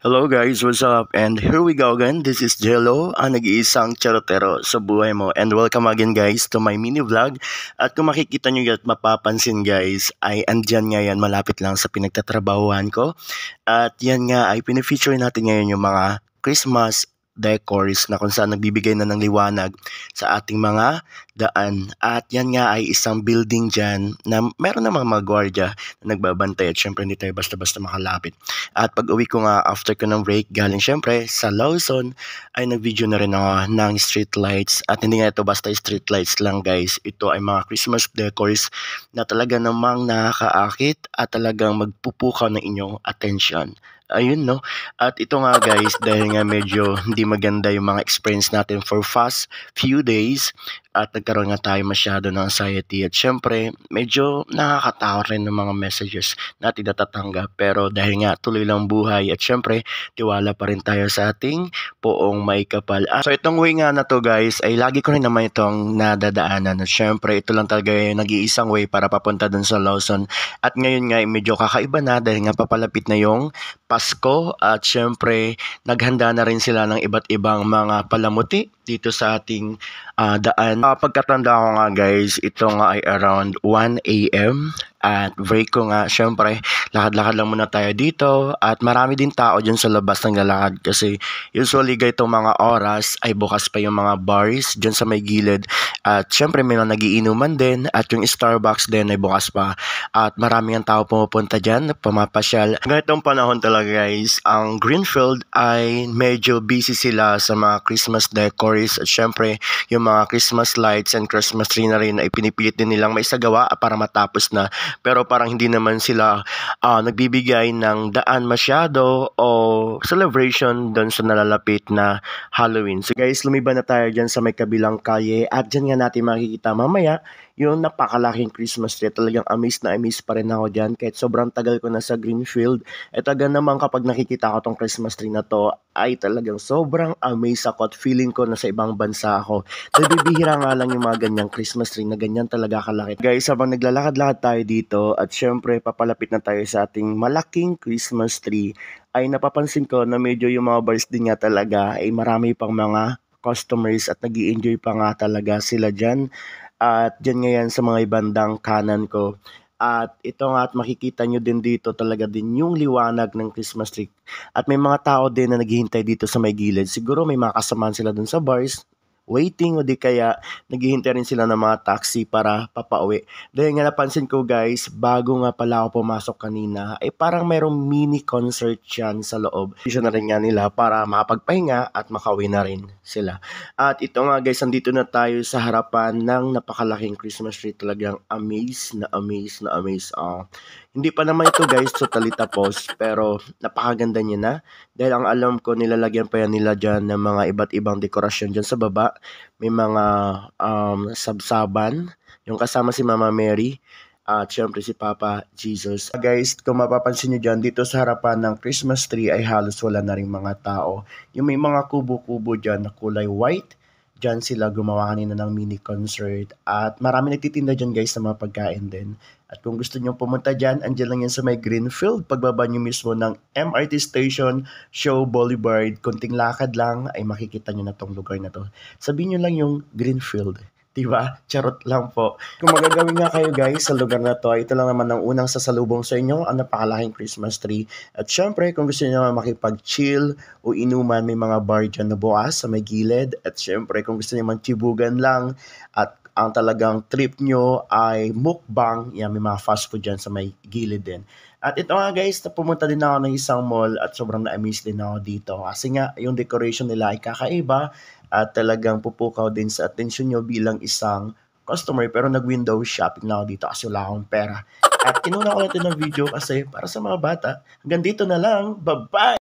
Hello guys, what's up? And here we go again. This is Jello, ang nag-iisang charotero sa buhay mo. And welcome again guys to my mini vlog. At kung makikita nyo at mapapansin guys, ay andyan nga yan malapit lang sa pinagtatrabahuhan ko. At yan nga ay pinifeature natin ngayon yung mga Christmas decors na kung saan nagbibigay na ng liwanag sa ating mga daan. At yan nga ay isang building dyan na meron namang mga gwardiya na nagbabantay at syempre hindi tayo basta-basta makalapit. At pag uwi ko nga after ko ng break galing syempre sa Lawson ay nag-video na rin ako ng street lights. At hindi nga ito basta street lights lang guys. Ito ay mga Christmas decors na talaga namang nakakaakit at talagang magpupukaw ng inyong attention. Ayun no. At ito nga guys, dahil nga medyo hindi maganda yung mga experience natin for fast few days at nagkaroon nga tayo masyado ng anxiety at syempre medyo nakakatakot rin ng mga messages natin natatanggap, pero dahil nga tuloy lang buhay at syempre tiwala pa rin tayo sa ating poong may kapal. So itong way nga na to guys ay lagi ko rin naman itong nadadaanan at syempre ito lang talaga yung nag-iisang way para papunta dun sa Lawson. At ngayon nga medyo kakaiba na dahil nga papalapit na yung Pasko at syempre naghanda na rin sila ng iba't ibang mga palamuti dito sa ating daan. Pagkatanda ko nga guys, ito nga ay around 1 AM at break ko nga, syempre lakad-lakad lang muna tayo dito at marami din tao dyan sa labas ng lalakad kasi usually ganitong mga oras ay bukas pa yung mga bars dyan sa may gilid at syempre may mga nagiinuman din at yung Starbucks din ay bukas pa at marami ang tao pumupunta dyan, pumapasyal. Ganitong panahon talaga guys, ang Greenfield ay medyo busy sila sa mga Christmas decors at syempre yung mga Christmas lights and Christmas tree na rin ay pinipilit din nilang maisagawa para matapos na. Pero parang hindi naman sila nagbibigay ng daan masyado o celebration doon sa nalalapit na Halloween. So guys, lumiban na tayo dyan sa may kabilang kalye at dyan nga natin makikita mamaya yung napakalaking Christmas tree. Talagang amazed na amazed pa rin ako dyan kahit sobrang tagal ko na sa Greenfield. At taga naman kapag nakikita ko tong Christmas tree na to ay talagang sobrang amazed ako at feeling ko na sa ibang bansa ako. Nabibihira nga lang yung mga ganyang Christmas tree na ganyan talaga kalaki. Guys, habang naglalakad-lakad tayo dito at syempre papalapit na tayo sa ating malaking Christmas tree ay napapansin ko na medyo yung mga bars din nga talaga ay marami pang mga customers at nag-i-enjoy pa nga talaga sila dyan. At dyan ngayon sa mga ibandang kanan ko. At ito nga at makikita nyo din dito talaga din yung liwanag ng Christmas tree. At may mga tao din na naghihintay dito sa may gilid. Siguro may mga kasamaan sila dun sa bars, waiting o di kaya naghihintay rin sila ng mga taxi para papauwi. Dahil nga napansin ko guys, bago nga pala ako pumasok kanina, ay parang mayroong mini concert yan sa loob. Isa na rin nga nila para makapagpahinga at makauwi na rin sila. At ito nga guys, andito na tayo sa harapan ng napakalaking Christmas tree. Talagang amazed na amazed na amazed. Hindi pa naman ito guys totally tapos pero napakaganda niya na. Dahil ang alam ko nilalagyan pa yan nila dyan ng mga iba't ibang dekorasyon dyan sa baba. May mga sabsaban, yung kasama si Mama Mary at syempre si Papa Jesus. Guys, kung mapapansin nyo dyan, dito sa harapan ng Christmas tree ay halos wala na rin mga tao. Yung may mga kubo-kubo dyan na kulay white, dyan sila gumawa kanina ng mini concert at marami nagtitinda dyan guys ng mga pagkain din. At kung gusto nyo pumunta dyan, andyan lang yan sa may Greenfield. Pagbaba nyo mismo ng MRT Station, Show Boulevard, konting lakad lang ay makikita nyo na tong lugar na to. Sabihin nyo lang yung Greenfield. Diba? Charot lang po. Kung magagawin nga kayo guys sa lugar na to, ito lang naman ang unang sasalubong sa inyo, ang napakalaking Christmas tree. At syempre, kung gusto nyo makipag-chill o inuman, may mga bar dyan na bukas sa may gilid. At syempre, kung gusto nyo magchibugan lang at ang talagang trip nyo ay mukbang, yan, may mga fast food dyan sa may gilid din. At ito nga guys, pumunta din ako ng isang mall at sobrang na-amaze din ako dito. Kasi nga, yung decoration nila ay kakaiba at talagang pupukaw din sa atensyon nyo bilang isang customer. Pero nag-window shopping na ako dito kasi wala akong pera. At kinuna ko natin ng video kasi para sa mga bata. Hanggang dito na lang. Bye-bye!